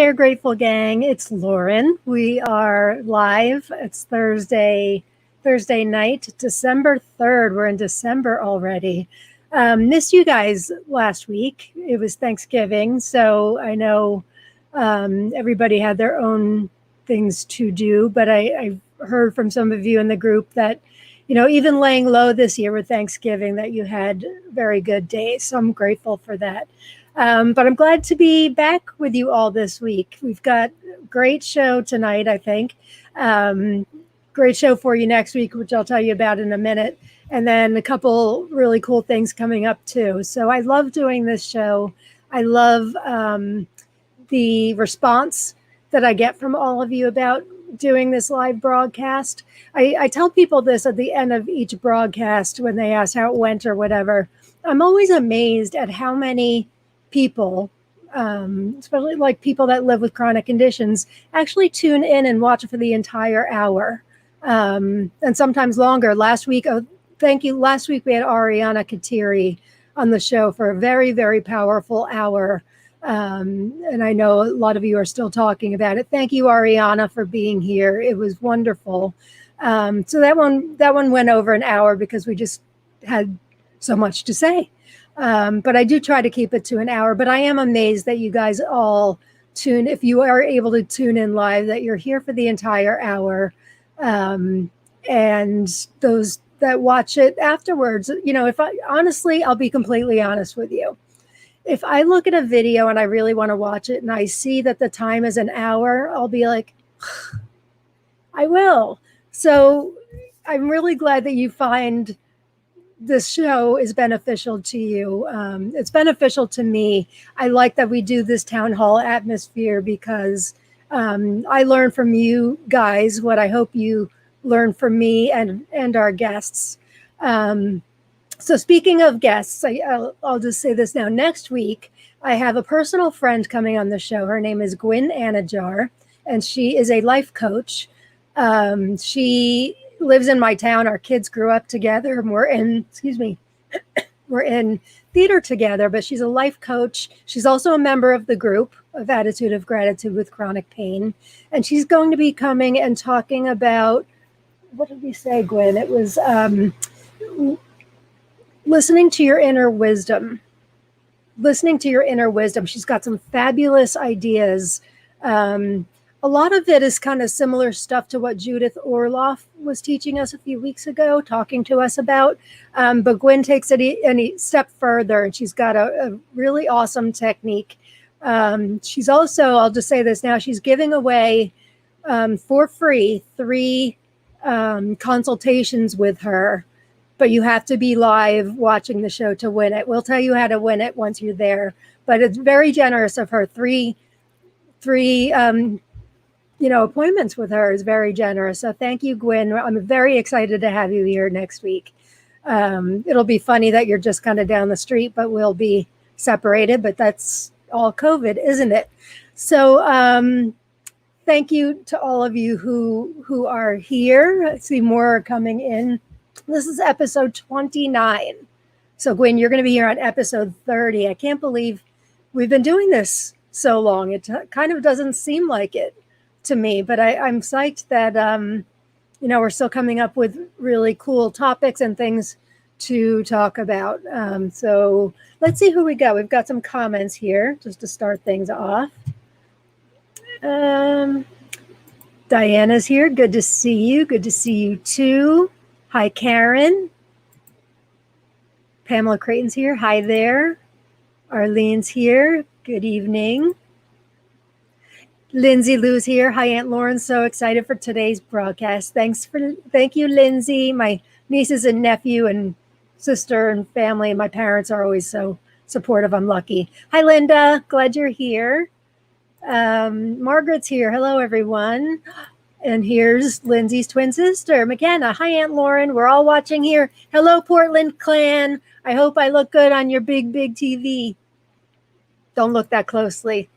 there, Grateful Gang. It's Lauren. We are live. It's Thursday night, December 3rd. We're in December already. Missed you guys last week. It was Thanksgiving, so I know everybody had their own things to do, but I heard from some of you in the group that, even laying low this year with Thanksgiving, that you had very good days. So I'm grateful for that. But I'm glad to be back with you all this week. We've got a great show tonight, I think. Great show for you next week, which I'll tell you about in a minute. And then a couple really cool things coming up too. So I love doing this show. I love the response that I get from all of you about doing this live broadcast. I tell people this at the end of each broadcast when they ask how it went or whatever. I'm always amazed at how many people, especially like people that live with chronic conditions, actually tune in and watch for the entire hour, and sometimes longer. Last week, thank you. Last week we had Ariana Katiri on the show for a very, very powerful hour. And I know a lot of you are still talking about it. Thank you, Ariana, for being here. It was wonderful. So that one went over an hour because we just had so much to say. But I do try to keep it to an hour. But I am amazed that you guys all tune, if you are able to tune in live, that you're here for the entire hour. And those that watch it afterwards, honestly, I'll be completely honest with you. If I look at a video and I really want to watch it and I see that the time is an hour, I'll be like, I will. So I'm really glad that you find this show is beneficial to you. It's beneficial to me. I like that we do this town hall atmosphere because I learn from you guys what I hope you learn from me and our guests. So speaking of guests, I'll just say this now. Next week, I have a personal friend coming on the show. Her name is Gwyn Anajar, and she is a life coach. She lives in my town. Our kids grew up together. And we're in theater together, but she's a life coach. She's also a member of the group of Attitude of Gratitude with Chronic Pain. And she's going to be coming and talking about, what did we say, Gwyn? It was listening to your inner wisdom. She's got some fabulous ideas. A lot of it is kind of similar stuff to what Judith Orloff was teaching us a few weeks ago, talking to us about. But Gwyn takes it a step further, and she's got a really awesome technique. She's also, I'll just say this now, she's giving away for free 3 consultations with her. But you have to be live watching the show to win it. We'll tell you how to win it once you're there. But it's very generous of her. Three appointments with her is very generous. So thank you, Gwyn. I'm very excited to have you here next week. It'll be funny that you're just kind of down the street, but we'll be separated. But that's all COVID, isn't it? So thank you to all of you who are here. I see more coming in. This is episode 29. So Gwyn, you're going to be here on episode 30. I can't believe we've been doing this so long. It kind of doesn't seem like it to me, but I'm psyched that, we're still coming up with really cool topics and things to talk about. So let's see who we got. We've got some comments here just to start things off. Diana's here. Good to see you. Good to see you too. Hi, Karen. Pamela Creighton's here. Hi there. Arlene's here. Good evening. Lindsay Lou's here. Hi, Aunt Lauren. So excited for today's broadcast. Thank you, Lindsay. My nieces and nephew and sister and family and my parents are always so supportive. I'm lucky. Hi, Linda. Glad you're here. Margaret's here. Hello, everyone. And here's Lindsay's twin sister, McKenna. Hi, Aunt Lauren. We're all watching here. Hello, Portland clan. I hope I look good on your big, big TV. Don't look that closely.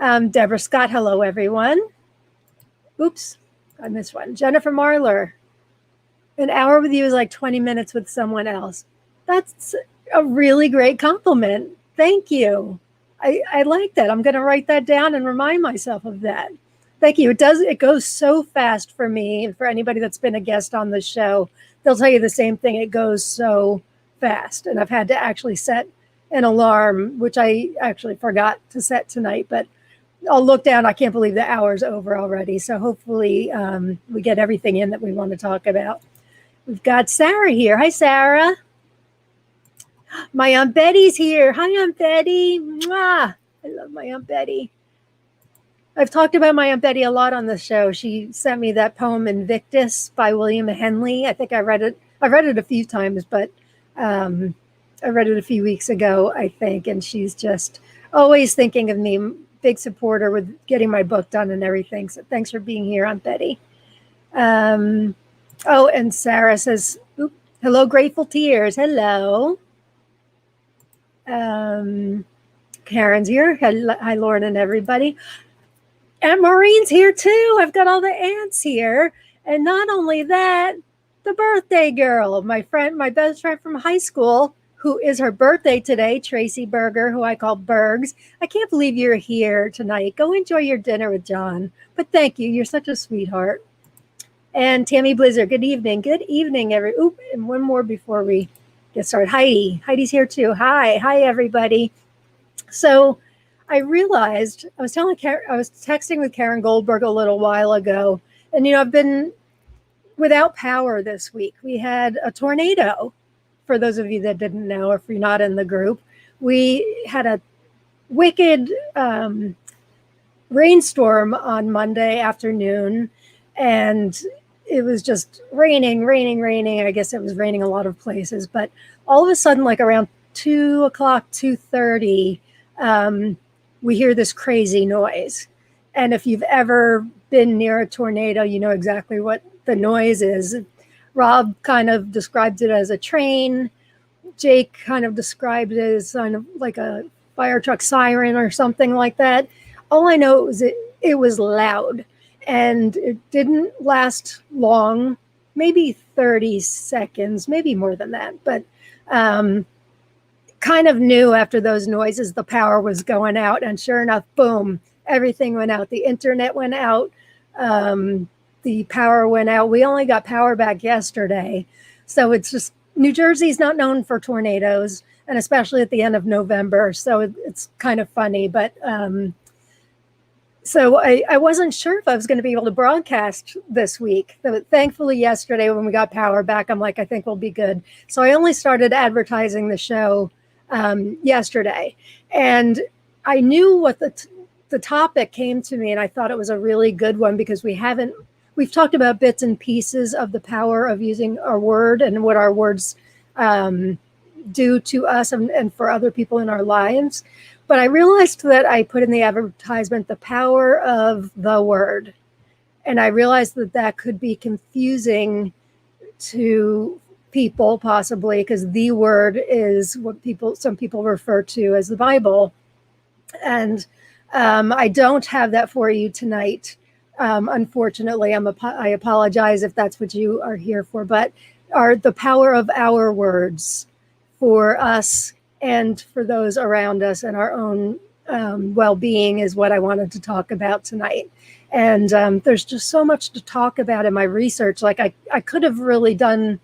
Deborah Scott. Hello, everyone. Oops, I missed one. Jennifer Marler. An hour with you is like 20 minutes with someone else. That's a really great compliment. Thank you. I like that. I'm going to write that down and remind myself of that. Thank you. It goes so fast for me. And for anybody that's been a guest on the show, they'll tell you the same thing. It goes so fast. And I've had to actually set an alarm, which I actually forgot to set tonight, but I'll look down. I can't believe the hour's over already. So hopefully we get everything in that we want to talk about. We've got Sarah here. Hi, Sarah. My Aunt Betty's here. Hi, Aunt Betty. Mwah. I love my Aunt Betty. I've talked about my Aunt Betty a lot on the show. She sent me that poem Invictus by William Henley. I think I read it. I've read it a few times, but I read it a few weeks ago, I think. And she's just always thinking of me. Big supporter with getting my book done and everything. So thanks for being here, Aunt Betty. And Sarah says, hello, Grateful Tears. Hello. Karen's here. Hi, Lauren and everybody. Aunt Maureen's here too. I've got all the aunts here. And not only that, the birthday girl, my best friend from high school, who is her birthday today, Tracy Berger, who I call Bergs. I can't believe you're here tonight. Go enjoy your dinner with John. But thank you. You're such a sweetheart. And Tammy Blizzard, good evening. Good evening, and one more before we get started. Heidi's here too. Hi, everybody. So I realized I was texting with Karen Goldberg a little while ago, and I've been without power this week. We had a tornado. For those of you that didn't know, if you're not in the group, we had a wicked rainstorm on Monday afternoon, and it was just raining. I guess it was raining a lot of places, but all of a sudden, like around 2 o'clock, 2:30, we hear this crazy noise. And if you've ever been near a tornado, you know exactly what the noise is. Rob kind of described it as a train. Jake kind of described it as kind of like a fire truck siren or something like that. All I know was it was loud, and it didn't last long, maybe 30 seconds, maybe more than that. But kind of knew after those noises the power was going out, and sure enough, boom, everything went out. The internet went out. The power went out. We only got power back yesterday. So it's just, New Jersey's not known for tornadoes, and especially at the end of November. So it's kind of funny. But so I wasn't sure if I was going to be able to broadcast this week. But thankfully, yesterday when we got power back, I'm like, I think we'll be good. So I only started advertising the show yesterday. And I knew what the topic came to me, and I thought it was a really good one because we've talked about bits and pieces of the power of using our word and what our words do to us and for other people in our lives. But I realized that I put in the advertisement the power of the word. And I realized that could be confusing to people possibly, because the word is what some people refer to as the Bible. And I don't have that for you tonight. Unfortunately, I apologize if that's what you are here for, but the power of our words for us and for those around us and our own well-being is what I wanted to talk about tonight. And there's just so much to talk about in my research. Like I could have really done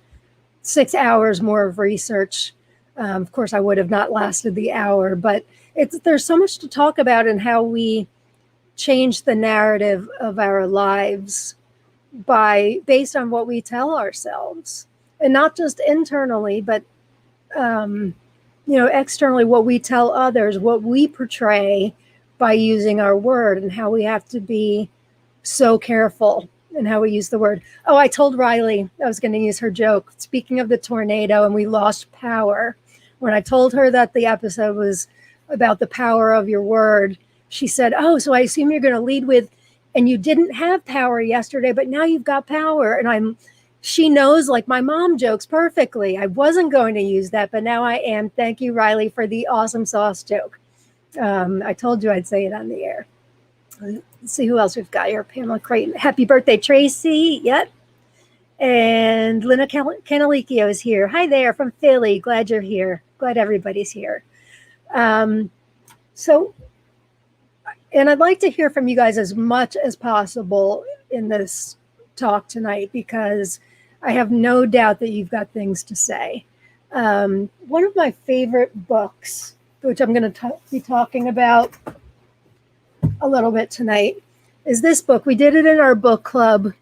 6 hours more of research. Of course, I would have not lasted the hour, but there's so much to talk about in how we change the narrative of our lives based on what we tell ourselves, and not just internally, but externally, what we tell others, what we portray by using our word, and how we have to be so careful in how we use the word. Oh, I told Riley I was going to use her joke. Speaking of the tornado, and we lost power. When I told her that the episode was about the power of your word, she said, oh, so I assume you're going to lead with, and you didn't have power yesterday, but now you've got power. And she knows, like, my mom jokes perfectly. I wasn't going to use that, but now I am. Thank you, Riley, for the awesome sauce joke. I told you I'd say it on the air. Let's see who else we've got here. Pamela Creighton. Happy birthday, Tracy. Yep. And Lena Canalicchio is here. Hi there from Philly. Glad you're here. Glad everybody's here. So, and I'd like to hear from you guys as much as possible in this talk tonight, because I have no doubt that you've got things to say. One of my favorite books, which I'm going to be talking about a little bit tonight, is this book. We did it in our book club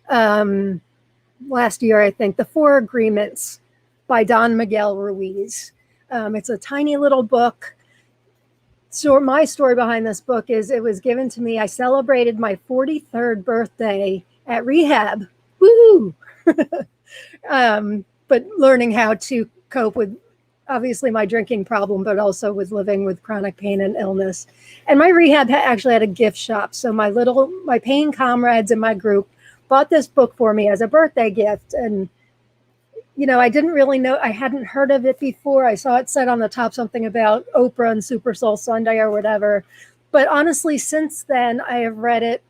last year, I think, The Four Agreements by Don Miguel Ruiz. It's a tiny little book. So my story behind this book is it was given to me. I celebrated my 43rd birthday at rehab. Woohoo! But learning how to cope with, obviously, my drinking problem, but also with living with chronic pain and illness. And my rehab actually had a gift shop. So my pain comrades in my group bought this book for me as a birthday gift. And I didn't really know, I hadn't heard of it before. I saw it said on the top something about Oprah and Super Soul Sunday or whatever. But honestly, since then, I have read it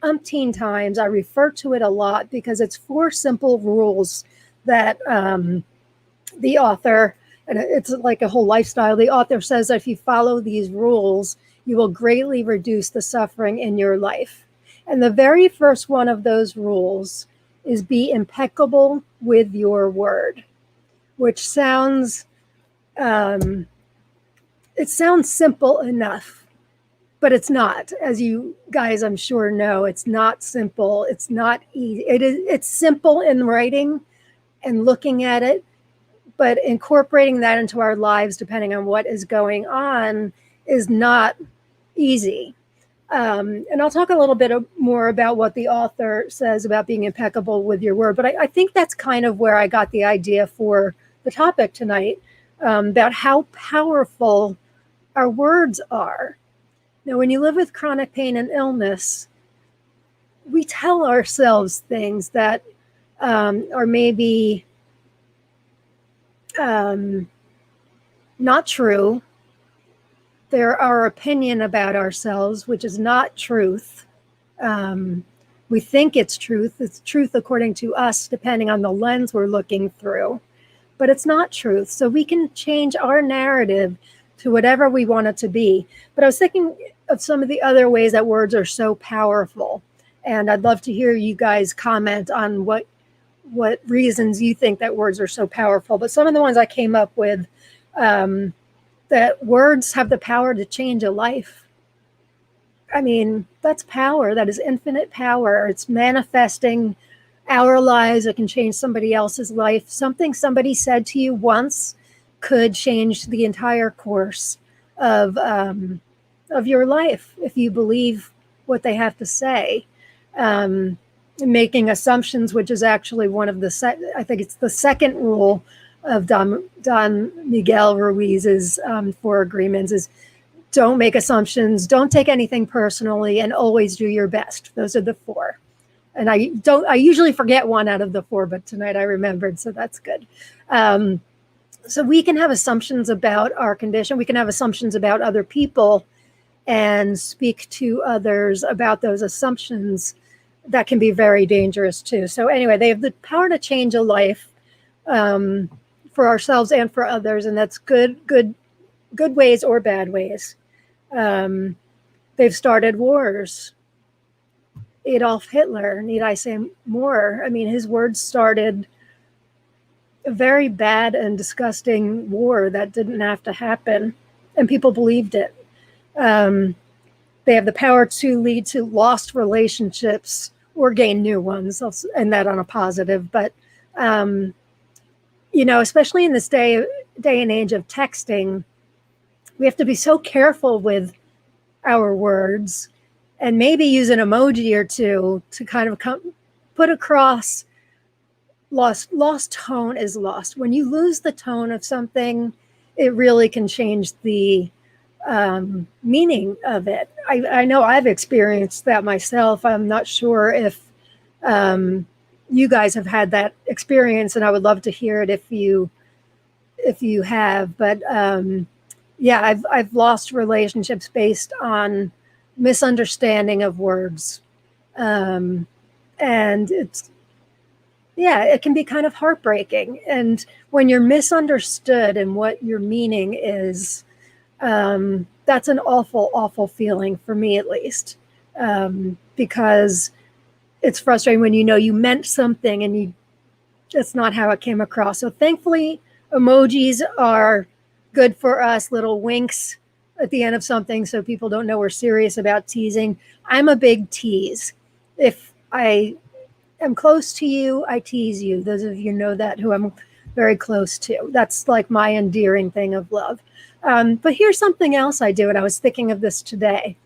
umpteen times. I refer to it a lot because it's 4 simple rules that the author, and it's like a whole lifestyle, the author says that if you follow these rules, you will greatly reduce the suffering in your life. And the very first one of those rules is be impeccable with your word, which sounds, it sounds simple enough, but it's not. As you guys, I'm sure, know, it's not simple. It's not easy. It's simple in writing and looking at it, but incorporating that into our lives, depending on what is going on, is not easy. And I'll talk a little bit more about what the author says about being impeccable with your word. But I think that's kind of where I got the idea for the topic tonight, about how powerful our words are. Now, when you live with chronic pain and illness, we tell ourselves things that are maybe not true. They're our opinion about ourselves, which is not truth. We think it's truth. It's truth according to us, depending on the lens we're looking through. But it's not truth. So we can change our narrative to whatever we want it to be. But I was thinking of some of the other ways that words are so powerful. And I'd love to hear you guys comment on what reasons you think that words are so powerful. But some of the ones I came up with, that words have the power to change a life. I mean, that's power. That is infinite power. It's manifesting our lives. It can change somebody else's life. Something somebody said to you once could change the entire course of your life if you believe what they have to say. Making assumptions, which is actually one of I think it's the second rule of Don Miguel Ruiz's 4 agreements, is don't make assumptions, don't take anything personally, and always do your best. Those are the 4. And I usually forget one out of the 4, but tonight I remembered, so that's good. So we can have assumptions about our condition. We can have assumptions about other people and speak to others about those assumptions. That can be very dangerous too. So anyway, they have the power to change a life, for ourselves and for others, and that's good ways or bad ways. They've started wars. Adolf Hitler, need I say more? I mean, his words started a very bad and disgusting war that didn't have to happen, and people believed it. They have the power to lead to lost relationships or gain new ones, and that on a positive. But especially in this day and age of texting, we have to be so careful with our words, and maybe use an emoji or two to kind of put across lost tone is lost. When you lose the tone of something, it really can change the meaning of it. I know I've experienced that myself. I'm not sure if you guys have had that experience, and I would love to hear it if you have. But I've lost relationships based on misunderstanding of words, and it can be kind of heartbreaking. And when you're misunderstood and what your meaning is, that's an awful, awful feeling for me, at least, because it's frustrating when you know you meant something and that's not how it came across. So thankfully, emojis are good for us, little winks at the end of something so people don't know we're serious about teasing. I'm a big tease. If I am close to you, I tease you. Those of you know that who I'm very close to. That's like my endearing thing of love. But here's something else I do, and I was thinking of this today.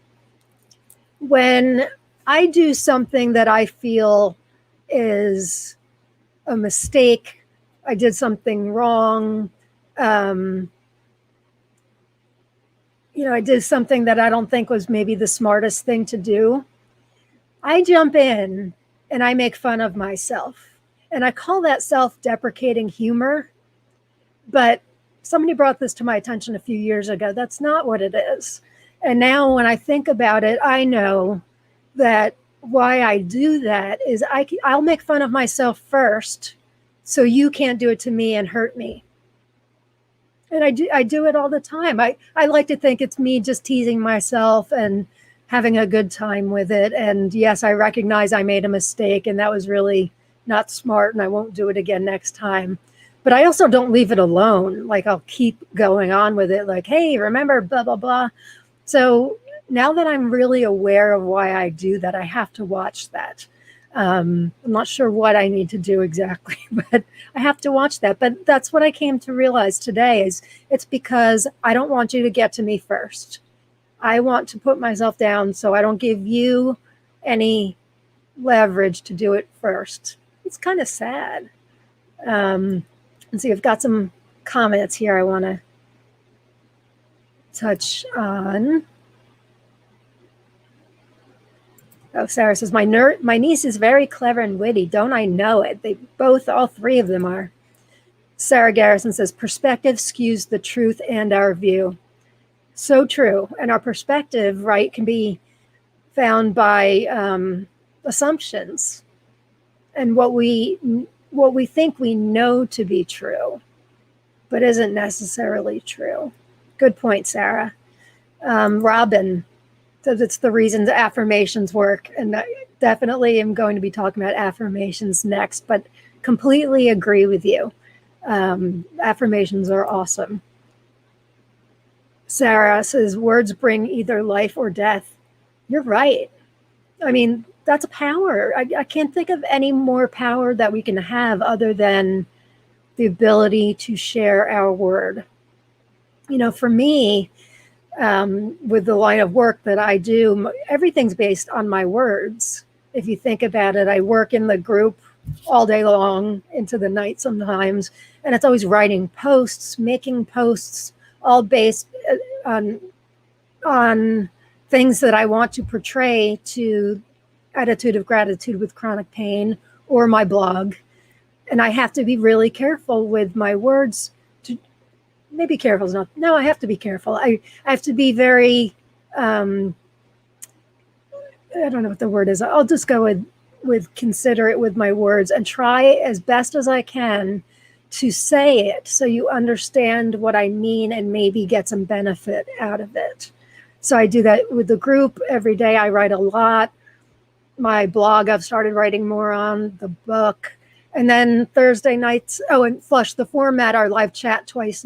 When I do something that I feel is a mistake, I did something wrong, I did something that I don't think was maybe the smartest thing to do, I jump in and I make fun of myself. And I call that self-deprecating humor. But somebody brought this to my attention a few years ago. That's not what it is. And now when I think about it, I know that why I do that is I'll make fun of myself first so you can't do it to me and hurt me. And I do it all the time. I like to think it's me just teasing myself and having a good time with it. And yes, I recognize I made a mistake and that was really not smart and I won't do it again next time. But I also don't leave it alone. Like I'll keep going on with it. Like, hey, remember, blah, blah, blah. So now that I'm really aware of why I do that, I have to watch that. I'm not sure what I need to do exactly, but I have to watch that. But that's what I came to realize today is it's because I don't want you to get to me first. I want to put myself down so I don't give you any leverage to do it first. It's kind of sad. Let's see, I've got some comments here I want to touch on. Oh, Sarah says, my niece is very clever and witty. Don't I know it? All three of them are. Sarah Garrison says, perspective skews the truth and our view. So true. And our perspective, right, can be found by assumptions and what we think we know to be true, but isn't necessarily true. Good point, Sarah. Robin says it's the reason the affirmations work. And I definitely am going to be talking about affirmations next, but completely agree with you. Affirmations are awesome. Sarah says, words bring either life or death. You're right. I mean, that's a power. I can't think of any more power that we can have other than the ability to share our word. For me, with the line of work that I do, everything's based on my words. If you think about it, I work in the group all day long into the night sometimes, and it's always writing posts, making posts, all based on things that I want to portray to Attitude of Gratitude with Chronic Pain or my blog. And I have to be really careful with my words. Maybe careful is not. No, I have to be careful. I have to be very, I don't know what the word is. I'll just go with considerate with my words and try as best as I can to say it so you understand what I mean and maybe get some benefit out of it. So I do that with the group every day. I write a lot. My blog, I've started writing more on, the book. And then Thursday nights, and Flush the Format, our live chats twice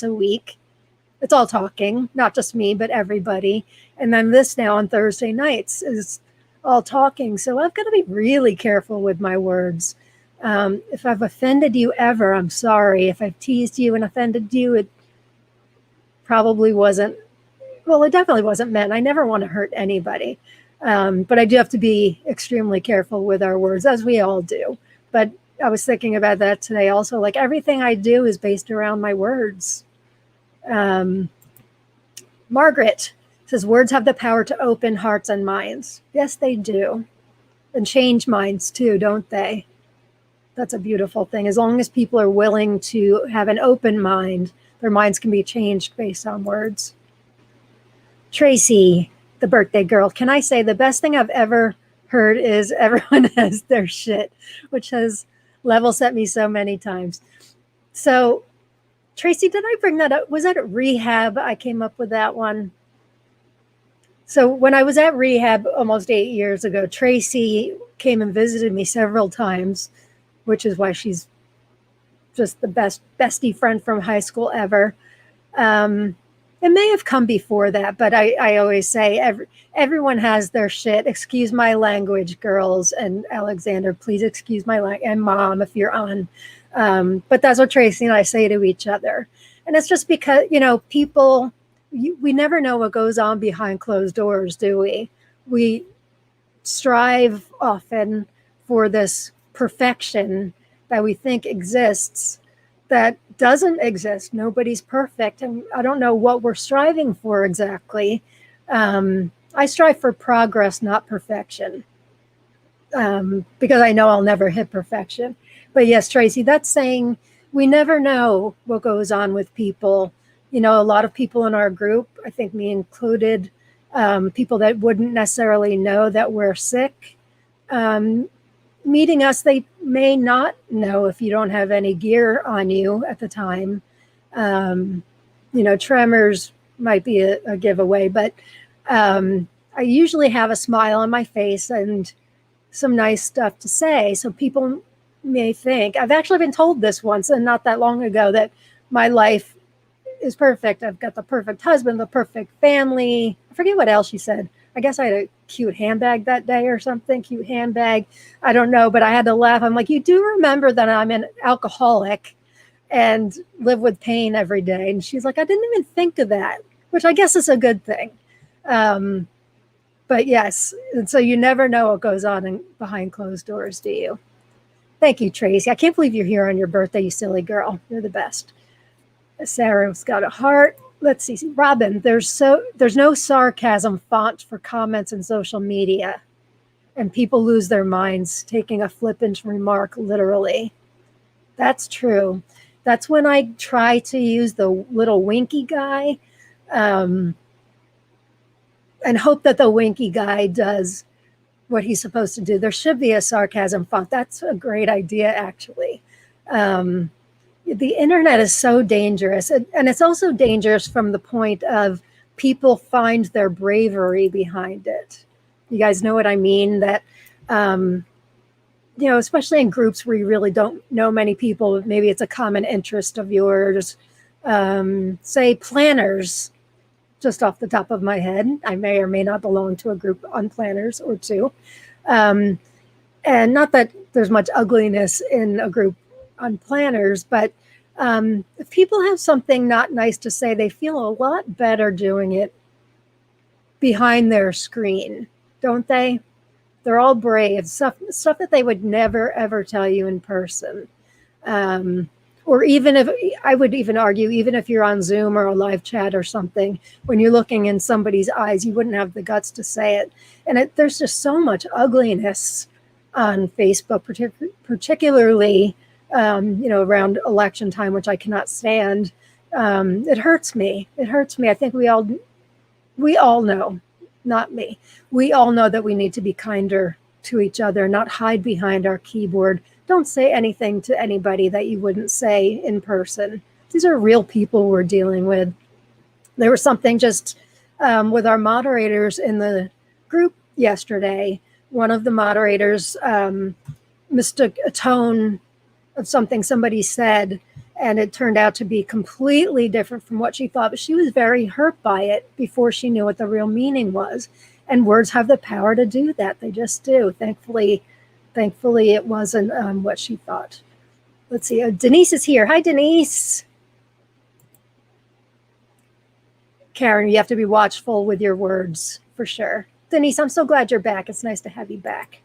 a week. It's all talking, not just me, but everybody. And then this now on Thursday nights is all talking. So I've got to be really careful with my words. If I've offended you ever, I'm sorry. If I've teased you and offended you, it probably wasn't, well, it definitely wasn't meant. I never want to hurt anybody. But I do have to be extremely careful with our words, as we all do. But I was thinking about that today also. Like everything I do is based around my words. Margaret says, words have the power to open hearts and minds. Yes, they do. And change minds too, don't they? That's a beautiful thing. As long as people are willing to have an open mind, their minds can be changed based on words. Tracy, the birthday girl, can I say the best thing I've ever heard is everyone has their shit, which has level set me so many times. So Tracy, did I bring that up? Was that at rehab? I came up with that one. So when I was at rehab almost 8 years ago, Tracy came and visited me several times, which is why she's just the bestie friend from high school ever. It may have come before that, but I always say everyone has their shit. Excuse my language, girls, and Alexander, please excuse my language, and Mom, if you're on. But that's what Tracy and I say to each other. And it's just because, people, we never know what goes on behind closed doors, do we? We strive often for this perfection that we think exists that doesn't exist. Nobody's perfect. And I don't know what we're striving for exactly. I strive for progress, not perfection, because I know I'll never hit perfection. But yes, Tracy, that's saying we never know what goes on with people. A lot of people in our group, I think me included, people that wouldn't necessarily know that we're sick, meeting us, they may not know if you don't have any gear on you at the time. Tremors might be a giveaway, but I usually have a smile on my face and some nice stuff to say. So people may think, I've actually been told this once and not that long ago, that my life is perfect. I've got the perfect husband, the perfect family. I forget what else she said. I guess I had a cute handbag that day or something, cute handbag. I don't know, but I had to laugh. I'm like, you do remember that I'm an alcoholic and live with pain every day? And she's like, I didn't even think of that, which I guess is a good thing. But yes, and so you never know what goes on behind closed doors, do you? Thank you, Tracy. I can't believe you're here on your birthday, you silly girl. You're the best. Sarah's got a heart. Let's see. Robin, there's no sarcasm font for comments in social media, and people lose their minds taking a flippant remark literally. That's true. That's when I try to use the little winky guy, and hope that the winky guy does what he's supposed to do. There should be a sarcasm font. That's a great idea, actually. The internet is so dangerous, and it's also dangerous from the point of people find their bravery behind it. You guys know what I mean? That, especially in groups where you really don't know many people, maybe it's a common interest of yours. Say planners, just off the top of my head. I may or may not belong to a group on planners or two. And not that there's much ugliness in a group on planners, but if people have something not nice to say, they feel a lot better doing it behind their screen, don't they? They're all brave, stuff that they would never, ever tell you in person. Or even if, I would even argue, even if you're on Zoom or a live chat or something, when you're looking in somebody's eyes, you wouldn't have the guts to say it. And there's just so much ugliness on Facebook, particularly around election time, which I cannot stand. It hurts me. It hurts me. I think we all know, not me. We all know that we need to be kinder to each other, not hide behind our keyboard. Don't say anything to anybody that you wouldn't say in person. These are real people we're dealing with. There was something just with our moderators in the group yesterday. One of the moderators mistook a tone of something somebody said, and it turned out to be completely different from what she thought, but she was very hurt by it before she knew what the real meaning was. And words have the power to do that. They just do. Thankfully it wasn't what she thought. Let's see. Denise is here. Hi, Denise. Karen, you have to be watchful with your words for sure. Denise, I'm so glad you're back. It's nice to have you back.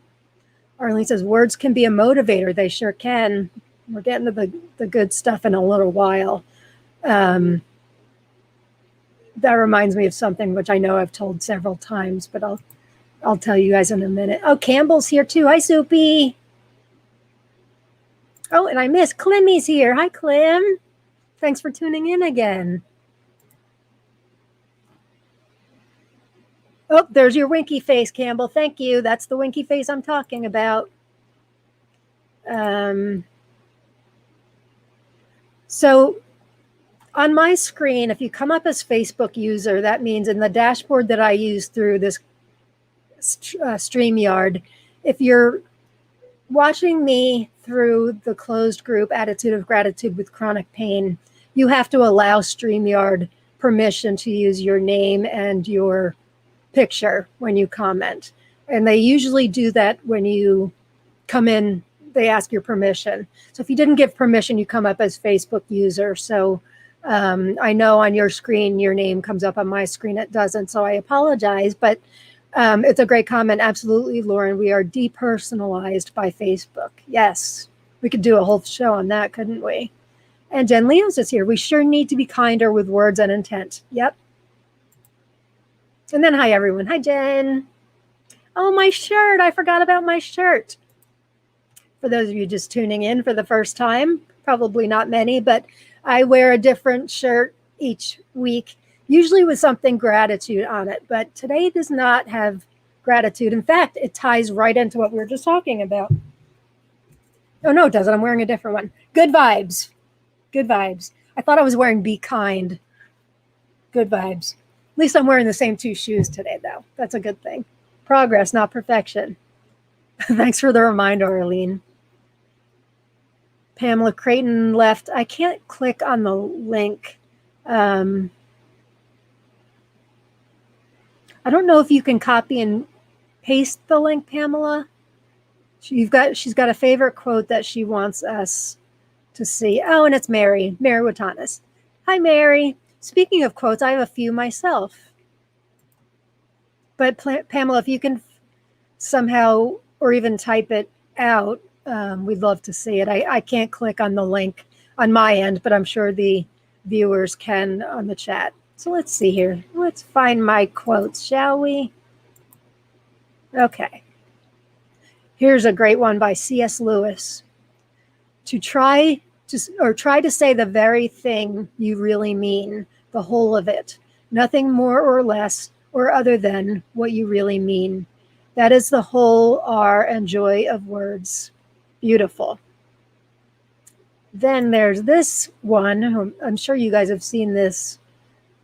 Arlene says, words can be a motivator. They sure can. We're getting to the good stuff in a little while. That reminds me of something which I know I've told several times, but I'll tell you guys in a minute. Oh, Campbell's here too. Hi, Soupy. Oh, and I missed Climmy's here. Hi, Clem. Thanks for tuning in again. Oh, there's your winky face, Campbell. Thank you. That's the winky face I'm talking about. So On my screen, if you come up as Facebook user, that means in the dashboard that I use through this StreamYard, if you're watching me through the closed group Attitude of Gratitude with Chronic Pain, you have to allow StreamYard permission to use your name and your picture when you comment. And they usually do that when you come in, they ask your permission. So if you didn't give permission, you come up as Facebook user. So I know on your screen, your name comes up. On my screen, it doesn't. So I apologize, but it's a great comment. Absolutely, Lauren. We are depersonalized by Facebook. Yes, we could do a whole show on that, couldn't we? And Jen Leos is here. We sure need to be kinder with words and intent. Yep. And then hi, everyone. Hi, Jen. Oh, my shirt. I forgot about my shirt. For those of you just tuning in for the first time, probably not many, but I wear a different shirt each week, usually with something gratitude on it. But today does not have gratitude. In fact, it ties right into what we were just talking about. Oh, no, it doesn't. I'm wearing a different one. Good vibes. Good vibes. I thought I was wearing Be Kind. Good vibes. At least I'm wearing the same two shoes today, though. That's a good thing. Progress, not perfection. Thanks for the reminder, Arlene. Pamela Creighton left. I can't click on the link. I don't know if you can copy and paste the link, Pamela. She's got a favorite quote that she wants us to see. Oh, and it's Mary Watanis. Hi, Mary. Speaking of quotes, I have a few myself. But Pamela, if you can somehow or even type it out, we'd love to see it. I can't click on the link on my end, but I'm sure the viewers can on the chat. So let's see here. Let's find my quotes, shall we? Okay. Here's a great one by C.S. Lewis. Try to say the very thing you really mean, the whole of it, nothing more or less or other than what you really mean. That is the whole are and joy of words. Beautiful. Then there's this one. I'm sure you guys have seen this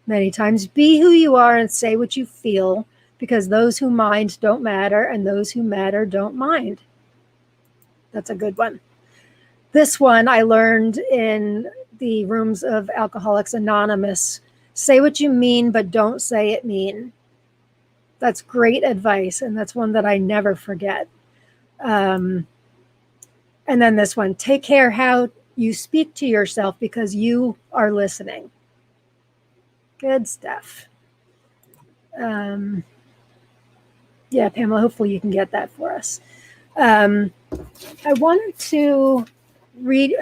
many times. Be who you are and say what you feel, because those who mind don't matter and those who matter don't mind. That's a good one. This one I learned in the rooms of Alcoholics Anonymous. Say what you mean, but don't say it mean. That's great advice, and that's one that I never forget. And then this one, take care how you speak to yourself because you are listening. Good stuff. Yeah, Pamela, hopefully you can get that for us. I wanted to read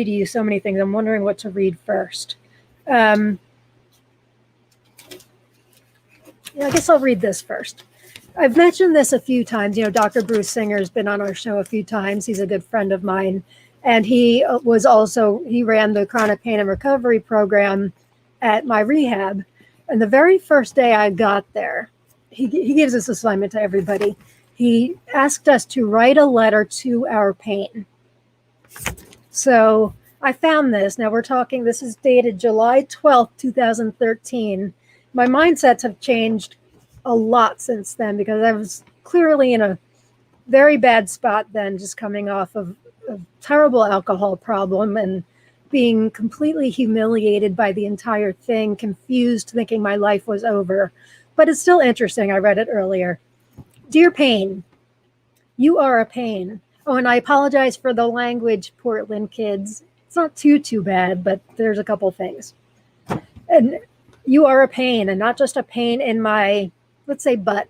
you so many things. I'm wondering what to read first. I guess I'll read this first. I've mentioned this a few times. Dr. Bruce Singer has been on our show a few times. He's a good friend of mine. And he ran the chronic pain and recovery program at my rehab. And the very first day I got there, he gives this assignment to everybody. He asked us to write a letter to our pain. So I found this. Now this is dated July 12th, 2013. My mindsets have changed a lot since then because I was clearly in a very bad spot then, just coming off of a terrible alcohol problem and being completely humiliated by the entire thing, confused, thinking my life was over. But it's still interesting. I read it earlier. Dear Pain, you are a pain. Oh, and I apologize for the language, Portland kids. It's not too bad, but there's a couple things. And you are a pain, and not just a pain in my, let's say, butt,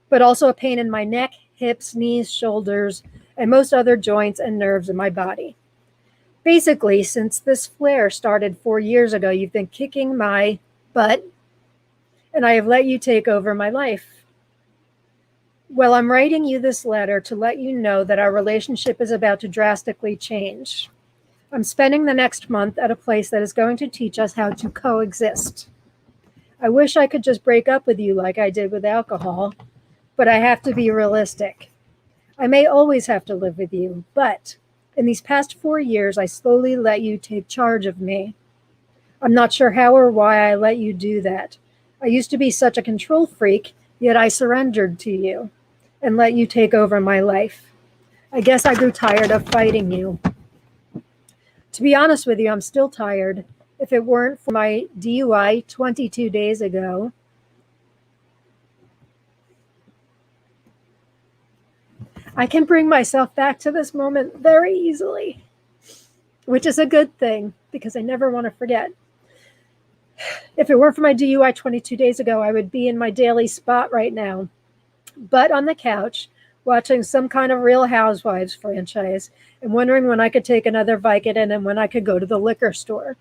but also a pain in my neck, hips, knees, shoulders, and most other joints and nerves in my body. Basically, since this flare started 4 years ago, you've been kicking my butt, and I have let you take over my life. Well, I'm writing you this letter to let you know that our relationship is about to drastically change. I'm spending the next month at a place that is going to teach us how to coexist. I wish I could just break up with you like I did with alcohol, but I have to be realistic. I may always have to live with you, but in these past 4 years, I slowly let you take charge of me. I'm not sure how or why I let you do that. I used to be such a control freak, yet I surrendered to you and let you take over my life. I guess I grew tired of fighting you. To be honest with you, I'm still tired. If it weren't for my DUI 22 days ago, I can bring myself back to this moment very easily, which is a good thing because I never want to forget. If it weren't for my DUI 22 days ago, I would be in my daily spot right now, but on the couch, watching some kind of Real Housewives franchise and wondering when I could take another Vicodin and when I could go to the liquor store.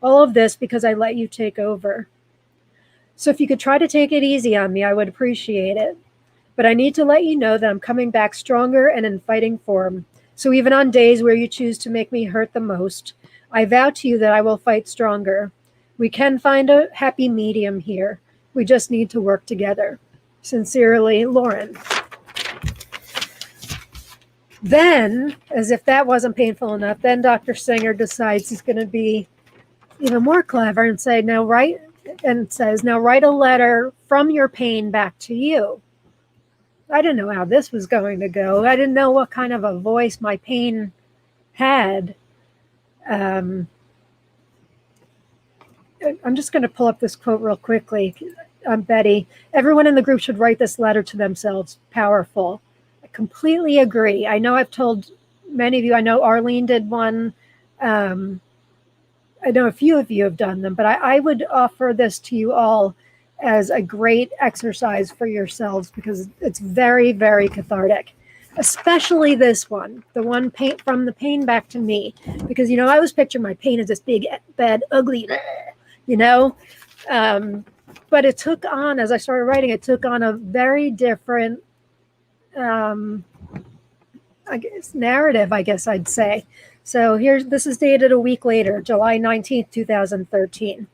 All of this because I let you take over. So if you could try to take it easy on me, I would appreciate it. But I need to let you know that I'm coming back stronger and in fighting form. So even on days where you choose to make me hurt the most, I vow to you that I will fight stronger. We can find a happy medium here. We just need to work together. Sincerely, Lauren. Then, as if that wasn't painful enough, then Dr. Singer decides he's going to be even more clever and say, now write a letter from your pain back to you. I didn't know how this was going to go. I didn't know what kind of a voice my pain had. I'm just going to pull up this quote real quickly. Betty. Everyone in the group should write this letter to themselves. Powerful. I completely agree. I know I've told many of you, I know Arlene did one. I know a few of you have done them, but I would offer this to you all as a great exercise for yourselves because it's very, very cathartic, especially this one, the one from the pain back to me, because, I always picture my pain as this big, bad, ugly, but it took on, as I started writing, it took on a very different, narrative, I guess I'd say. So this is dated a week later, July 19th, 2013.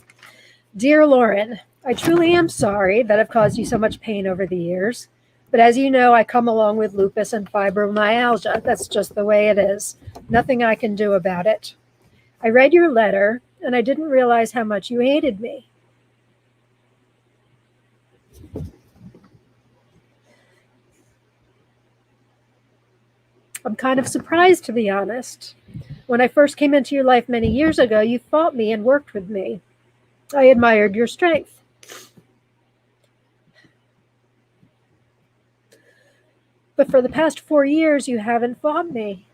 Dear Lauren, I truly am sorry that I've caused you so much pain over the years. But as you know, I come along with lupus and fibromyalgia. That's just the way it is. Nothing I can do about it. I read your letter, and I didn't realize how much you hated me. I'm kind of surprised, to be honest. When I first came into your life many years ago, you fought me and worked with me. I admired your strength. But for the past 4 years, you haven't fought me.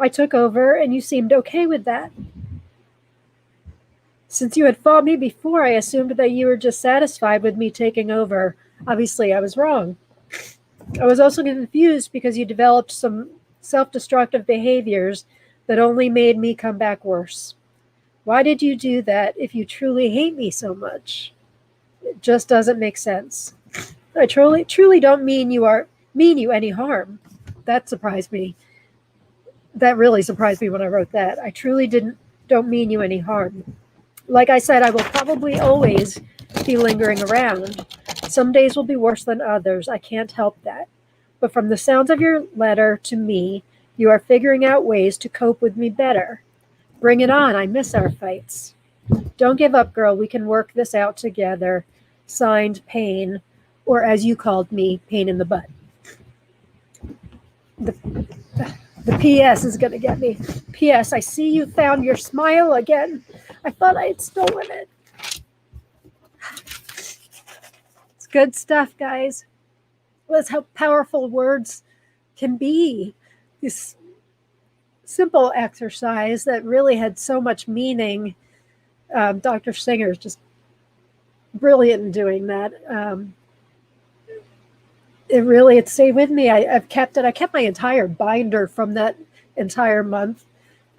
I took over, and you seemed okay with that. Since you had fought me before, I assumed that you were just satisfied with me taking over. Obviously, I was wrong. I was also confused because you developed some self-destructive behaviors that only made me come back worse. Why did you do that if you truly hate me so much? It just doesn't make sense. I truly don't mean you any harm. That surprised me. That really surprised me when I wrote that. I truly don't mean you any harm. Like I said, I will probably always be lingering around. Some days will be worse than others. I can't help that. But from the sounds of your letter to me, you are figuring out ways to cope with me better. Bring it on. I miss our fights. Don't give up, girl. We can work this out together. Signed, Pain, or as you called me, Pain in the Butt. The PS is going to get me. PS, I see you found your smile again. I thought I had stolen it. It's good stuff, guys. That's how powerful words can be. This simple exercise that really had so much meaning. Dr. Singer is just brilliant in doing that. It stayed with me. I've kept it. I kept my entire binder from that entire month,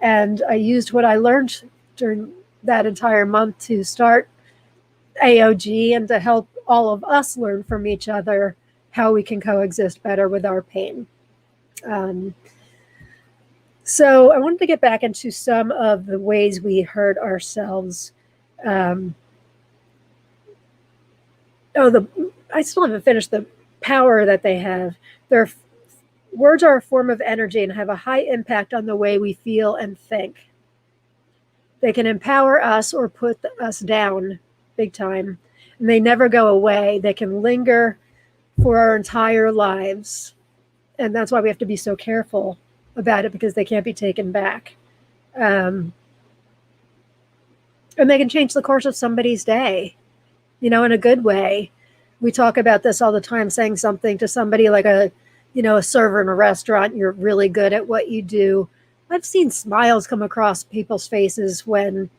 and I used what I learned during that entire month to start AOG and to help all of us learn from each other how we can coexist better with our pain. So I wanted to get back into some of the ways we hurt ourselves. I still haven't finished the power that they have. Words are a form of energy and have a high impact on the way we feel and think. They can empower us or put us down big time. And they never go away. They can linger for our entire lives. And that's why we have to be so careful about it, because they can't be taken back. And they can change the course of somebody's day, in a good way. We talk about this all the time, saying something to somebody like a server in a restaurant. You're really good at what you do. I've seen smiles come across people's faces when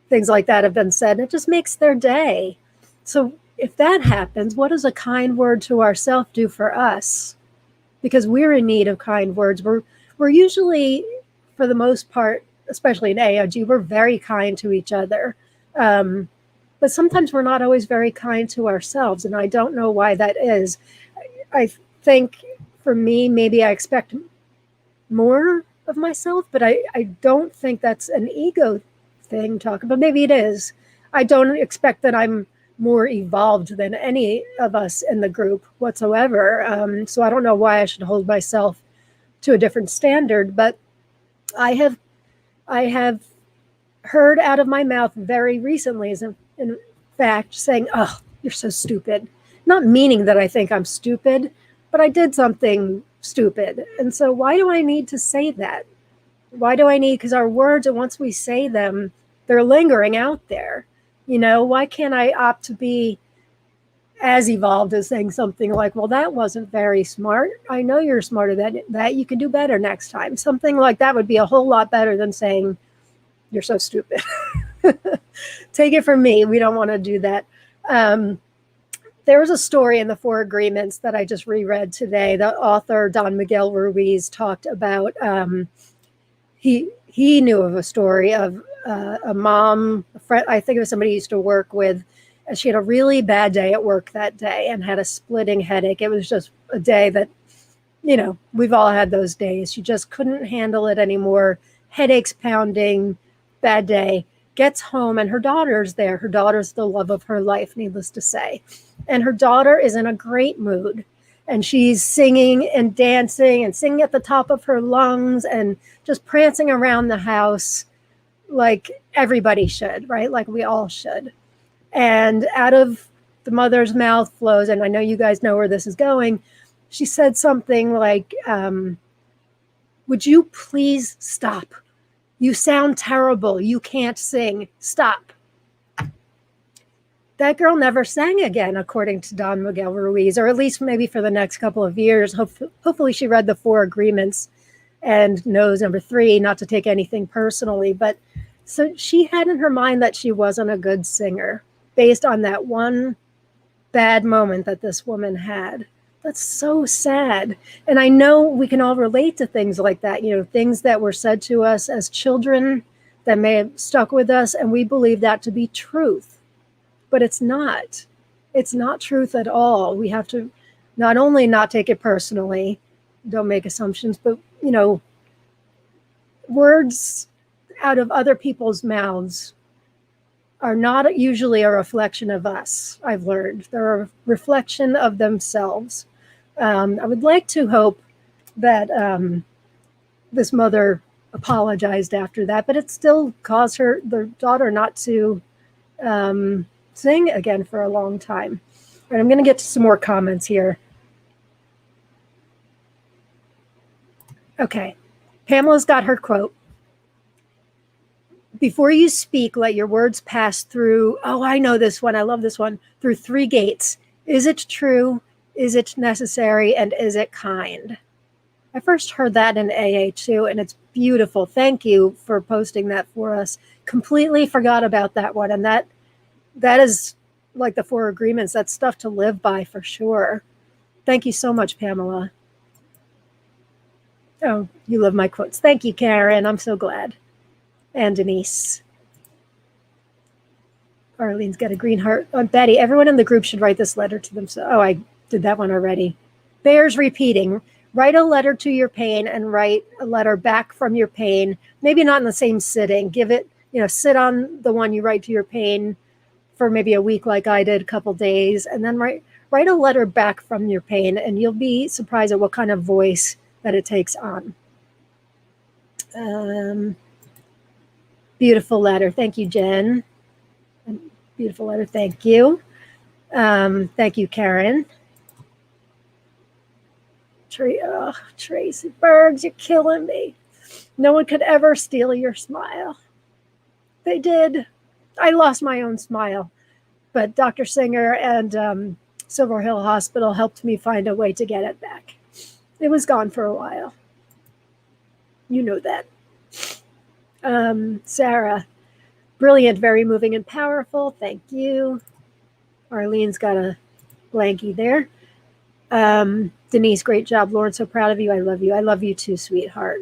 things like that have been said. It just makes their day. So if that happens, what does a kind word to ourselves do for us? Because we're in need of kind words. We're usually, for the most part, especially in AOG, we're very kind to each other. But sometimes we're not always very kind to ourselves, and I don't know why that is. I think for me, maybe I expect more of myself, but I don't think that's an ego thing talking, but maybe it is. I don't expect that I'm more evolved than any of us in the group whatsoever. So I don't know why I should hold myself to a different standard, but I have heard out of my mouth very recently, as in fact, saying, "Oh, you're so stupid." Not meaning that I think I'm stupid, but I did something stupid. And so why do I need to say that? Why do I need, because our words, and once we say them, they're lingering out there. Why can't I opt to be as evolved as saying something like, well, that wasn't very smart. I know you're smarter than that. You can do better next time. Something like that would be a whole lot better than saying, you're so stupid. Take it from me. We don't want to do that. There was a story in the Four Agreements that I just reread today. The author, Don Miguel Ruiz, talked about, he knew of a story of a mom, a friend, I think it was somebody he used to work with. She had a really bad day at work that day and had a splitting headache. It was just a day that, we've all had those days. She just couldn't handle it anymore. Headaches pounding, bad day. Gets home and her daughter's there. Her daughter's the love of her life, needless to say. And her daughter is in a great mood. And she's singing and dancing and singing at the top of her lungs and just prancing around the house like everybody should, right? Like we all should. And out of the mother's mouth flows, and I know you guys know where this is going, she said something like, would you please stop? You sound terrible. You can't sing. Stop. That girl never sang again, according to Don Miguel Ruiz, or at least maybe for the next couple of years. Hopefully she read the Four Agreements and knows, number 3, not to take anything personally. But so she had in her mind that she wasn't a good singer based on that one bad moment that this woman had. That's so sad. And I know we can all relate to things like that, things that were said to us as children that may have stuck with us, and we believe that to be truth. But it's not. It's not truth at all. We have to not only not take it personally, don't make assumptions, but, words out of other people's mouths are not usually a reflection of us, I've learned. They're a reflection of themselves. I would like to hope that this mother apologized after that, but it still caused the daughter not to sing again for a long time. And I'm going to get to some more comments here. Okay, Pamela's got her quote. Before you speak, let your words pass through, oh, I know this one, I love this one, through 3 gates. Is it true? Is it necessary? And is it kind? I first heard that in AA too, and it's beautiful. Thank you for posting that for us. Completely forgot about that one. And that is like the Four Agreements. That's stuff to live by for sure. Thank you so much, Pamela. Oh, you love my quotes. Thank you, Karen. I'm so glad. And Denise. Arlene's got a green heart. Betty, everyone in the group should write this letter to themselves. Oh, I did that one already. Bears repeating. Write a letter to your pain and write a letter back from your pain. Maybe not in the same sitting. Give it, sit on the one you write to your pain for maybe a week like I did, a couple days, and then write a letter back from your pain, and you'll be surprised at what kind of voice that it takes on. Beautiful letter. Thank you, Jen. Beautiful letter. Thank you. Thank you, Karen. Tracy Bergs, you're killing me. No one could ever steal your smile. They did. I lost my own smile, but Dr. Singer and Silver Hill Hospital helped me find a way to get it back. It was gone for a while. You know that. Sarah, brilliant, very moving and powerful. Thank you. Arlene's got a blankie there. Denise, great job. Lauren, so proud of you. I love you. I love you too, sweetheart.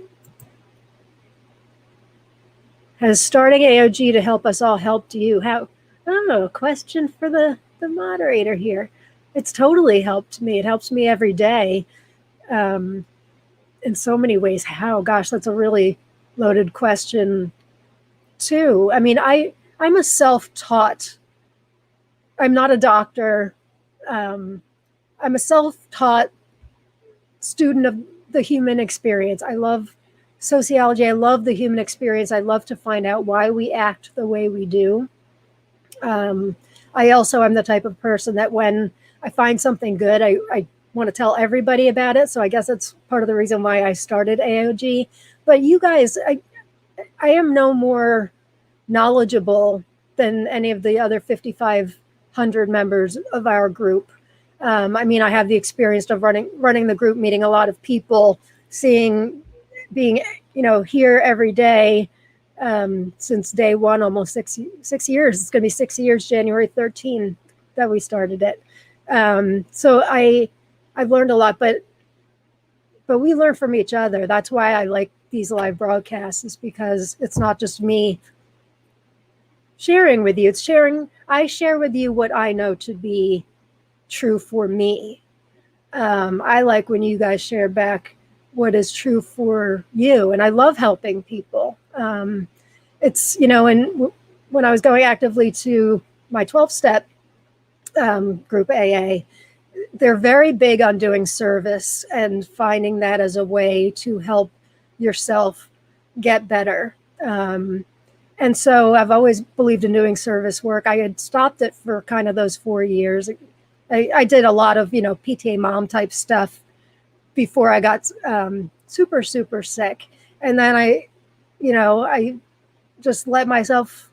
Has starting AOG to help us all helped you? How? Oh, question for the moderator here. It's totally helped me. It helps me every day in so many ways. How? Gosh, that's a really loaded question too. I mean, I'm a self-taught. I'm not a doctor. I'm a self-taught student of the human experience. I love sociology. I love the human experience. I love to find out why we act the way we do. I also am the type of person that when I find something good, I want to tell everybody about it. So I guess that's part of the reason why I started AOG. But you guys, I am no more knowledgeable than any of the other 5,500 members of our group. I mean, I have the experience of running the group, meeting a lot of people, being here every day since day one, almost 6 years. It's going to be 6 years, January 13 that we started it. So I've learned a lot, but we learn from each other. That's why I like these live broadcasts, is because it's not just me sharing with you. I share with you what I know to be true for me. I like when you guys share back what is true for you, and I love helping people. It's, and when I was going actively to my 12-step group AA, they're very big on doing service and finding that as a way to help yourself get better. And so I've always believed in doing service work. I had stopped it for kind of those 4 years. I did a lot of, PTA mom type stuff before I got super, super sick. And then I just let myself,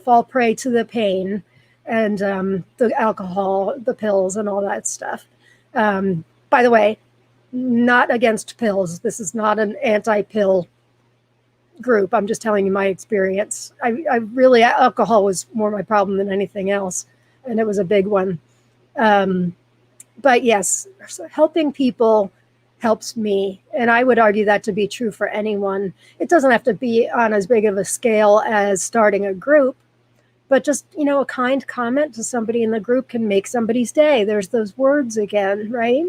fall prey to the pain and the alcohol, the pills, and all that stuff. By the way, not against pills. This is not an anti-pill group. I'm just telling you my experience. I really, alcohol was more my problem than anything else, and it was a big one. But yes, helping people helps me, and I would argue that to be true for anyone. It doesn't have to be on as big of a scale as starting a group, but just, a kind comment to somebody in the group can make somebody's day. There's those words again, right?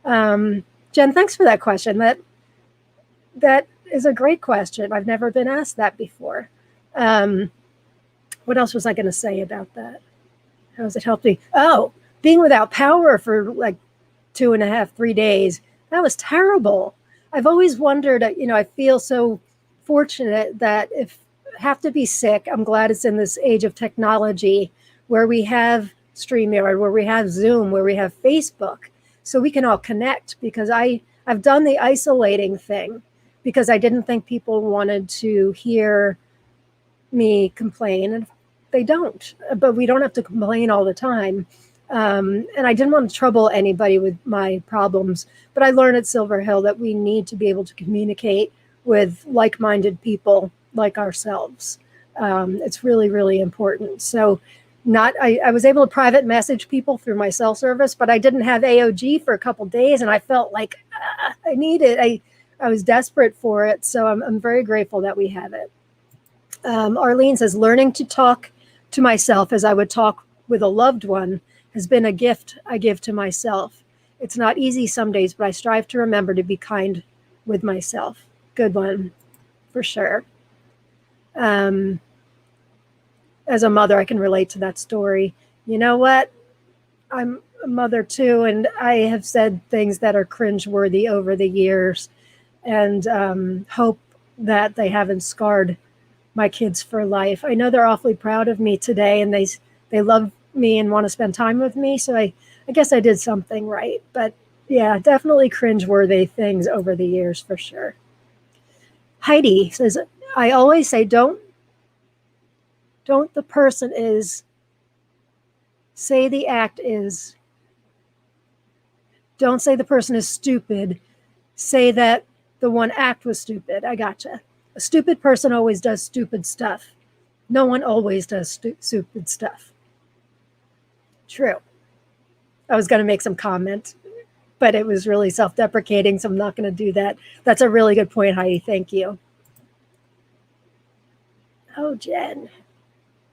Jen, thanks for that question. That is a great question. I've never been asked that before. What else was I going to say about that? How has it helped me? Oh, being without power for like 2.5, 3 days. That was terrible. I've always wondered, I feel so fortunate that if I have to be sick, I'm glad it's in this age of technology where we have StreamYard, where we have Zoom, where we have Facebook, so we can all connect, because I've done the isolating thing because I didn't think people wanted to hear me complain, and they don't, but we don't have to complain all the time. And I didn't want to trouble anybody with my problems, but I learned at Silver Hill that we need to be able to communicate with like-minded people like ourselves. It's really, really important. So I was able to private message people through my cell service, but I didn't have AOG for a couple of days, and I felt like I need it. I was desperate for it. So I'm very grateful that we have it. Arlene says, learning to talk to myself as I would talk with a loved one has been a gift I give to myself. It's not easy some days, but I strive to remember to be kind with myself. Good one, for sure. As a mother, I can relate to that story. You know what? I'm a mother too, and I have said things that are cringeworthy over the years, and hope that they haven't scarred my kids for life. I know they're awfully proud of me today, and they love me and want to spend time with me. So I guess I did something right. But yeah, definitely cringeworthy things over the years for sure. Heidi says, I always say, don't the person is, say the act is. Don't say the person is stupid. Say that the one act was stupid. I gotcha. A stupid person always does stupid stuff. No one always does stupid stuff. True. I was going to make some comment, but it was really self-deprecating, so I'm not going to do that. That's a really good point, Heidi. Thank you. Oh, Jen.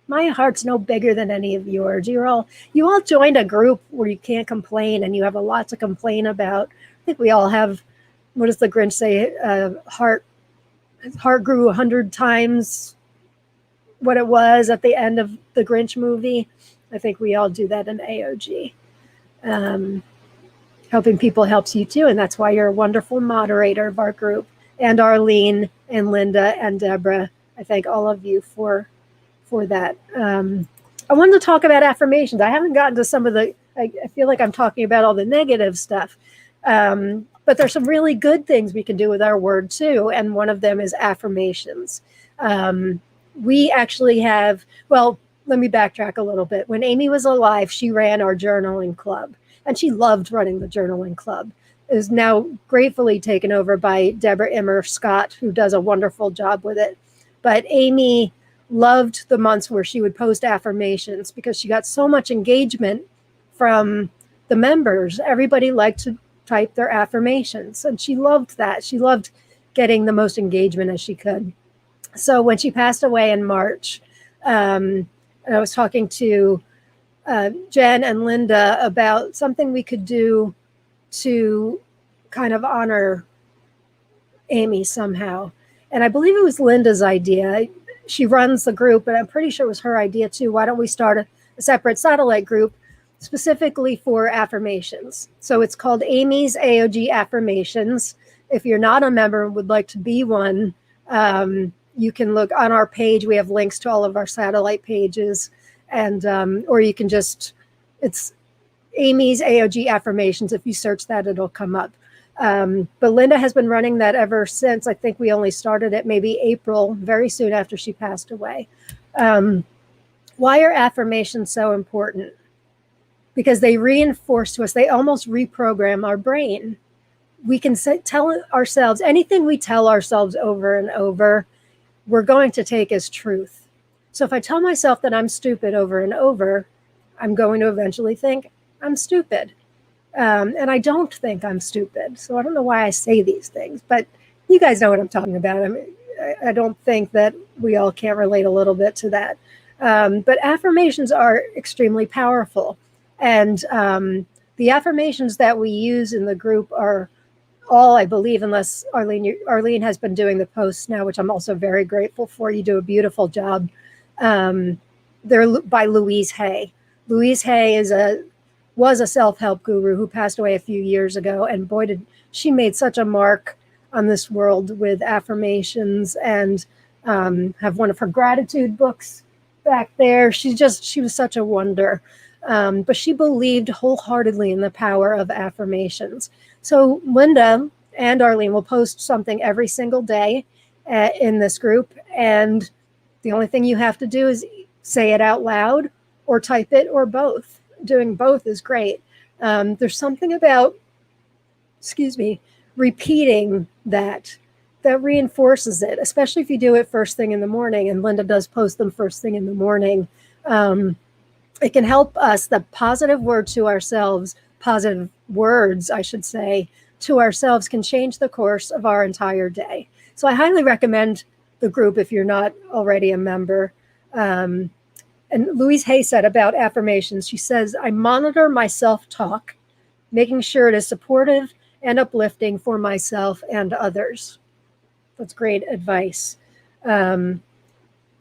My heart's no bigger than any of yours. You all joined a group where you can't complain and you have a lot to complain about. I think we all have, what does the Grinch say? Heart grew 100 times what it was at the end of the Grinch movie. I think we all do that in AOG. Helping people helps you too, and that's why you're a wonderful moderator of our group. And Arlene and Linda and Deborah, I thank all of you for that. I wanted to talk about affirmations. I haven't gotten to some of the, I feel like I'm talking about all the negative stuff. But there's some really good things we can do with our word too. And one of them is affirmations. We actually have, well, let me backtrack a little bit. When Amy was alive, she ran our journaling club, and she loved running the journaling club. It is now gratefully taken over by Deborah Immer Scott, who does a wonderful job with it. But Amy loved the months where she would post affirmations because she got so much engagement from the members. Everybody liked to type their affirmations, and she loved that. She loved getting the most engagement as she could. So when she passed away in March, and I was talking to Jen and Linda about something we could do to kind of honor Amy somehow. And I believe it was Linda's idea. She runs the group, but I'm pretty sure it was her idea too. Why don't we start a separate satellite group specifically for affirmations? So it's called Amy's AOG Affirmations. If you're not a member and would like to be one, you can look on our page. We have links to all of our satellite pages, and or you can just, it's Amy's AOG Affirmations. If you search that, it'll come up. But Linda has been running that ever since. I think we only started it maybe April, very soon after she passed away. Why are affirmations so important? Because they reinforce to us, they almost reprogram our brain. We can tell ourselves, anything we tell ourselves over and over, we're going to take as truth. So if I tell myself that I'm stupid over and over, I'm going to eventually think I'm stupid. And I don't think I'm stupid. So I don't know why I say these things, but you guys know what I'm talking about. I mean, I don't think that we all can't relate a little bit to that. But affirmations are extremely powerful. And the affirmations that we use in the group are all, I believe, unless Arlene has been doing the posts now, which I'm also very grateful for. You do a beautiful job. They're by Louise Hay. Louise Hay was a self-help guru who passed away a few years ago, and boy, did she made such a mark on this world with affirmations, and have one of her gratitude books back there. She was such a wonder. But she believed wholeheartedly in the power of affirmations. So Linda and Arlene will post something every single day in this group, and the only thing you have to do is say it out loud or type it, or both. Doing both is great. There's something about, repeating that reinforces it, especially if you do it first thing in the morning, and Linda does post them first thing in the morning. It can help us, the positive words, I should say, to ourselves can change the course of our entire day. So I highly recommend the group if you're not already a member. And Louise Hay said about affirmations, she says, I monitor my self-talk, making sure it is supportive and uplifting for myself and others. That's great advice. Her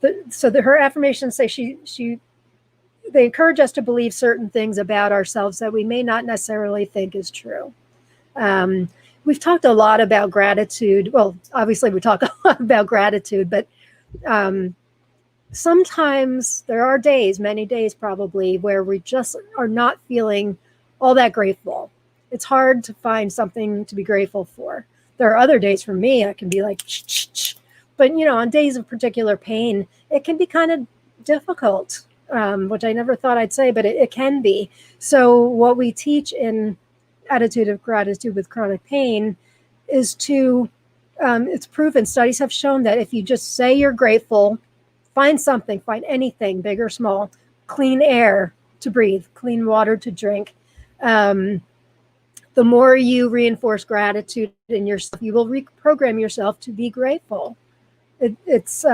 affirmations say they encourage us to believe certain things about ourselves that we may not necessarily think is true. we've talked a lot about gratitude. Well, obviously we talk a lot about gratitude, but sometimes there are days, many days probably, where we just are not feeling all that grateful. It's hard to find something to be grateful for. There are other days for me, I can be like, but on days of particular pain, it can be kind of difficult, which I never thought I'd say, but it can be. So what we teach in Attitude of Gratitude with Chronic Pain is to, it's proven, studies have shown that if you just say you're grateful, find something, find anything, big or small, clean air to breathe, clean water to drink. The more you reinforce gratitude in yourself, you will reprogram yourself to be grateful. It's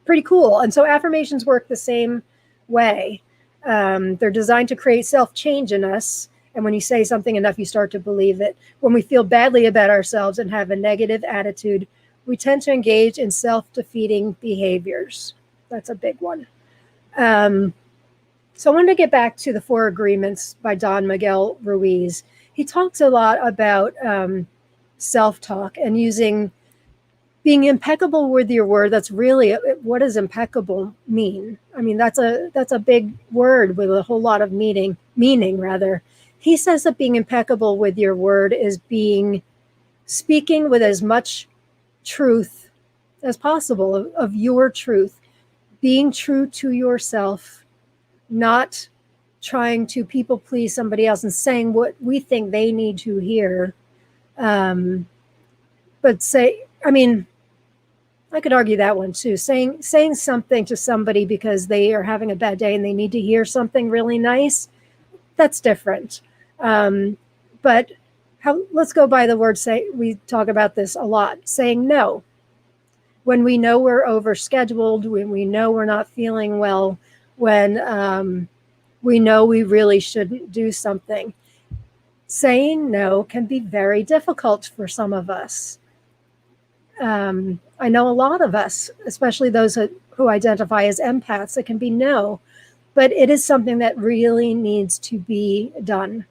pretty cool. And so affirmations work the same way. They're designed to create self-change in us. And when you say something enough, you start to believe it. When we feel badly about ourselves and have a negative attitude, we tend to engage in self-defeating behaviors. That's a big one. So I wanted to get back to the 4 Agreements by Don Miguel Ruiz. He talks a lot about self-talk and being impeccable with your word. That's really, what does impeccable mean? I mean, that's a big word with a whole lot of meaning rather. He says that being impeccable with your word is speaking with as much truth as possible of your truth, being true to yourself, not trying to people please somebody else and saying what we think they need to hear. But I could argue that one too. Saying something to somebody because they are having a bad day and they need to hear something really nice, that's different. But let's go by the word say. We talk about this a lot. Saying no. When we know we're overscheduled, when we know we're not feeling well, when we know we really shouldn't do something. Saying no can be very difficult for some of us. I know a lot of us, especially those who identify as empaths, it can be no, but it is something that really needs to be done.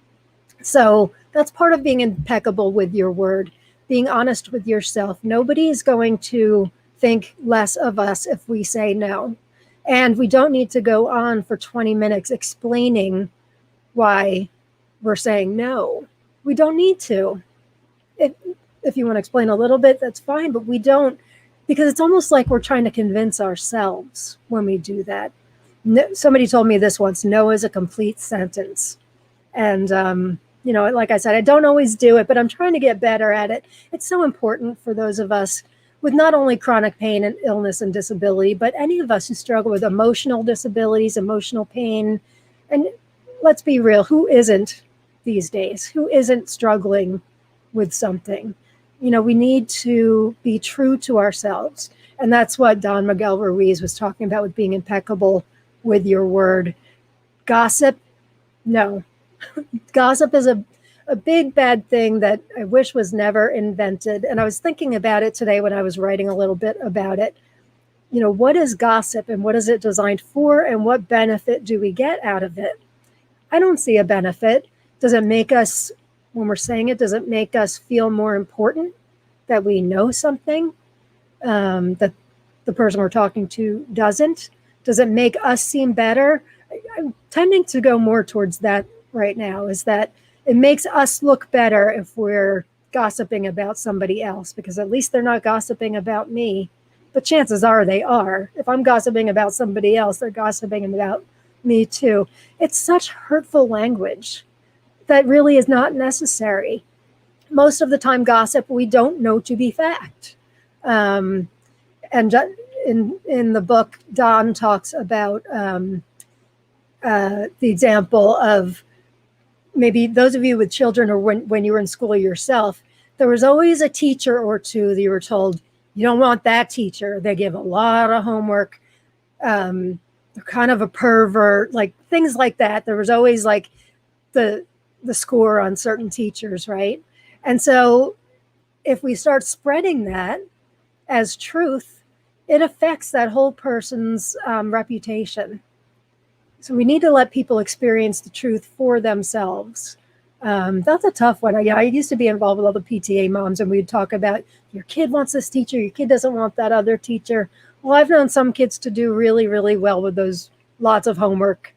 So that's part of being impeccable with your word, being honest with yourself. Nobody is going to think less of us if we say no. And we don't need to go on for 20 minutes explaining why we're saying no. We don't need to. If you want to explain a little bit, that's fine, but we don't, because it's almost like we're trying to convince ourselves when we do that. No, somebody told me this once, no is a complete sentence. And, like I said, I don't always do it, but I'm trying to get better at it. It's so important for those of us with not only chronic pain and illness and disability, but any of us who struggle with emotional disabilities, emotional pain. And let's be real, who isn't these days? Who isn't struggling with something? We need to be true to ourselves. And that's what Don Miguel Ruiz was talking about with being impeccable with your word. Gossip, no. Gossip is a big bad thing that I wish was never invented. And I was thinking about it today when I was writing a little bit about it. What is gossip and what is it designed for and what benefit do we get out of it? I don't see a benefit. Does it make us, when we're saying it, does it make us feel more important that we know something that the person we're talking to doesn't? Does it make us seem better? I'm tending to go more towards that right now, is that it makes us look better if we're gossiping about somebody else, because at least they're not gossiping about me. But chances are they are. If I'm gossiping about somebody else, they're gossiping about me too. It's such hurtful language that really is not necessary. Most of the time, gossip we don't know to be fact. And in the book, Don talks about the example of maybe those of you with children, or when you were in school yourself, there was always a teacher or two that you were told, you don't want that teacher. They give a lot of homework. They're kind of a pervert, like things like that. There was always like the score on certain teachers, right? And so if we start spreading that as truth, it affects that whole person's reputation. So we need to let people experience the truth for themselves. That's a tough one. I used to be involved with all the PTA moms, and we'd talk about your kid wants this teacher, your kid doesn't want that other teacher. Well, I've known some kids to do really, really well with those lots of homework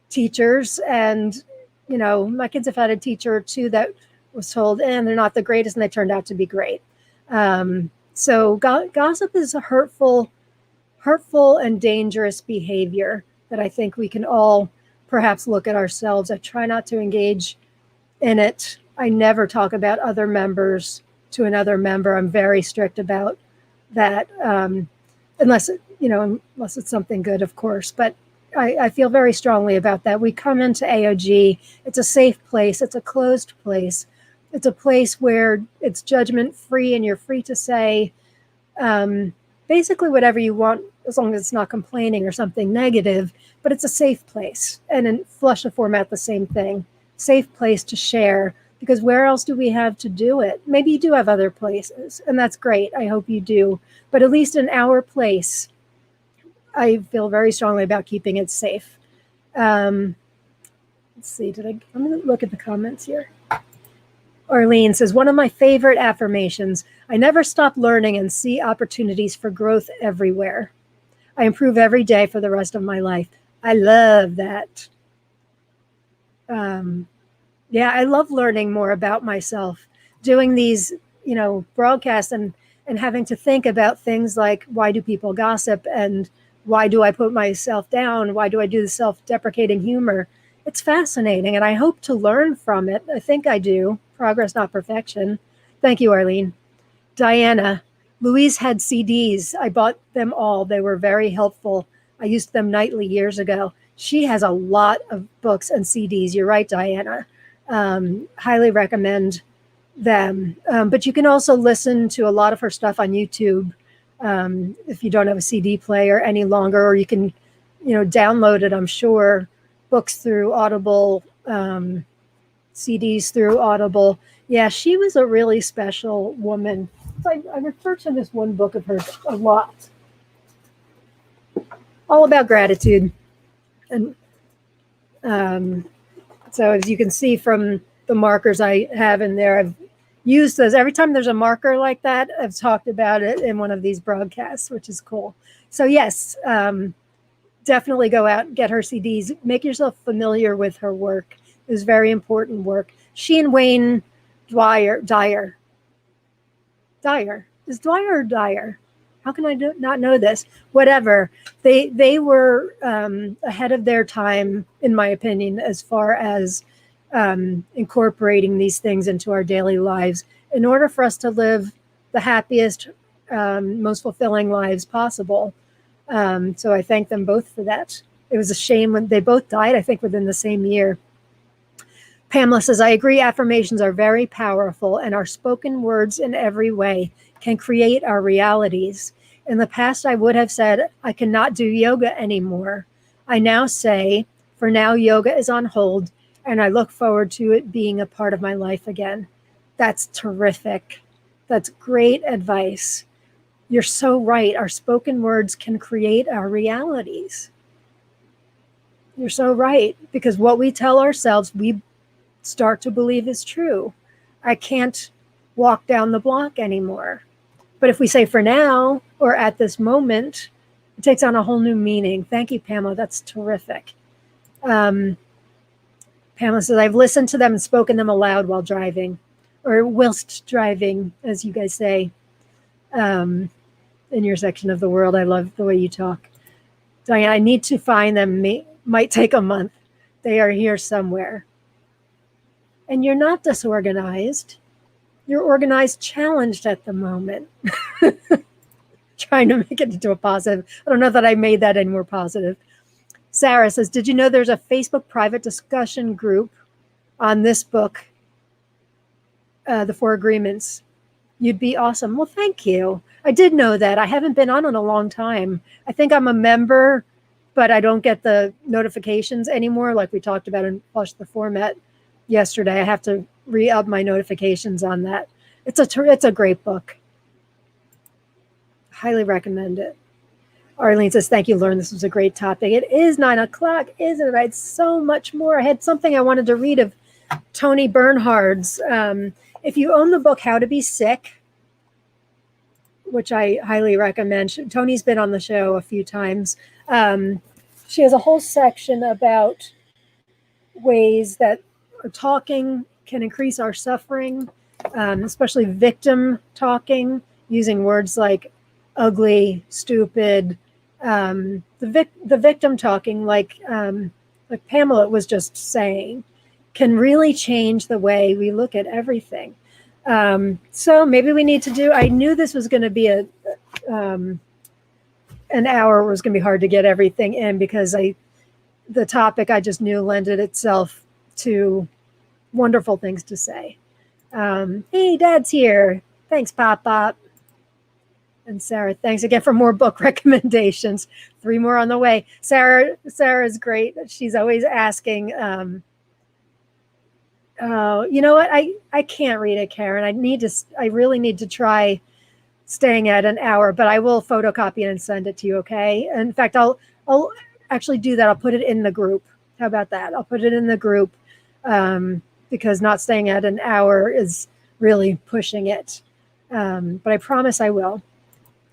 teachers. And, my kids have had a teacher or two that was told, and they're not the greatest, and they turned out to be great. So gossip is a hurtful and dangerous behavior that I think we can all perhaps look at ourselves. I try not to engage in it. I never talk about other members to another member. I'm very strict about that, unless it's something good, of course. But I feel very strongly about that. We come into AOG. It's a safe place. It's a closed place. It's a place where it's judgment free, and you're free to say basically whatever you want, as long as it's not complaining or something negative. But it's a safe place. And in Flush the Format, the same thing. Safe place to share, because where else do we have to do it? Maybe you do have other places, and that's great. I hope you do. But at least in our place, I feel very strongly about keeping it safe. Let's see, I'm going to look at the comments here. Arlene says, one of my favorite affirmations, I never stop learning and see opportunities for growth everywhere. I improve every day for the rest of my life. I love that. I love learning more about myself, doing these, broadcasts and having to think about things like, why do people gossip, and why do I put myself down? Why do I do the self-deprecating humor? It's fascinating, and I hope to learn from it. I think I do. Progress, not perfection. Thank you, Arlene. Diana, Louise had CDs. I bought them all. They were very helpful. I used them nightly years ago. She has a lot of books and CDs. You're right, Diana. Highly recommend them. But you can also listen to a lot of her stuff on YouTube if you don't have a CD player any longer, or you can, download it, I'm sure. Books through Audible, CDs through Audible. Yeah, she was a really special woman. So I refer to this one book of hers a lot. All about gratitude. And so as you can see from the markers I have in there, I've used those. Every time there's a marker like that, I've talked about it in one of these broadcasts, which is cool. So yes, definitely go out and get her CDs. Make yourself familiar with her work. It was very important work. She and Wayne Dyer. Is Dwyer or Dyer? How can I not know this? Whatever. They were ahead of their time, in my opinion, as far as incorporating these things into our daily lives in order for us to live the happiest, most fulfilling lives possible. So I thank them both for that. It was a shame when they both died, I think, within the same year. Pamela says, I agree, affirmations are very powerful, and our spoken words in every way can create our realities. In the past, I would have said, I cannot do yoga anymore. I now say, for now, yoga is on hold, and I look forward to it being a part of my life again. That's terrific. That's great advice. You're so right. Our spoken words can create our realities. You're so right, because what we tell ourselves, we start to believe is true. I can't walk down the block anymore. But if we say for now or at this moment, it takes on a whole new meaning. Thank you, Pamela. That's terrific. Pamela says, I've listened to them and spoken them aloud while driving, or whilst driving, as you guys say, in your section of the world. I love the way you talk. Diane, I need to find them. Might take a month. They are here somewhere. And you're not disorganized. You're organized, challenged at the moment. Trying to make it into a positive. I don't know that I made that any more positive. Sarah says, did you know there's a Facebook private discussion group on this book, The Four Agreements? You'd be awesome. Well, thank you. I did know that. I haven't been on in a long time. I think I'm a member, but I don't get the notifications anymore, like we talked about in Flush the Format yesterday. I have to re-up my notifications on that. It's a great book. Highly recommend it. Arlene says, thank you, Lauren. This was a great topic. It is 9 o'clock, isn't it? I had so much more. I had something I wanted to read of Tony Bernhard's. If you own the book, How to Be Sick, which I highly recommend. Tony's been on the show a few times. She has a whole section about ways that talking can increase our suffering, especially victim talking, using words like ugly, stupid, the victim talking, like Pamela was just saying, can really change the way we look at everything. So maybe we need to do, I knew this was going to be an hour was going to be hard to get everything in because the topic I just knew lended itself to wonderful things to say. Hey, Dad's here. Thanks, Pop Pop. And Sarah, thanks again for more book recommendations. 3 more on the way. Sarah's great. She's always asking, you know what? I can't read it, Karen. I really need to try staying at an hour, but I will photocopy it and send it to you. Okay. In fact, I'll actually do that. I'll put it in the group. How about that? I'll put it in the group because not staying at an hour is really pushing it. But I promise I will.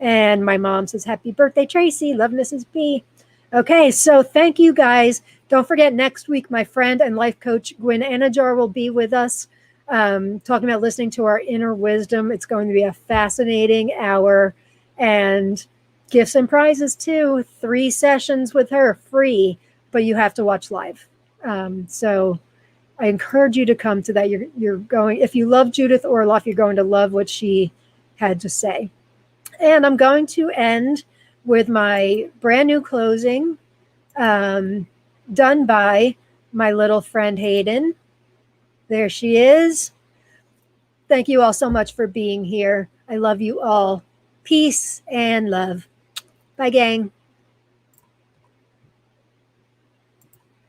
And my mom says, happy birthday, Tracy. Love, Mrs. B. Okay, so thank you guys. Don't forget, next week, my friend and life coach, Gwen Anajar, will be with us talking about listening to our inner wisdom. It's going to be a fascinating hour, and gifts and prizes too. 3 sessions with her, free, but you have to watch live. So I encourage you to come to that. You're going, if you love Judith Orloff, you're going to love what she had to say. And I'm going to end with my brand new closing done by my little friend Hayden. There she is. Thank you all so much for being here. I love you all. Peace and love. Bye, gang.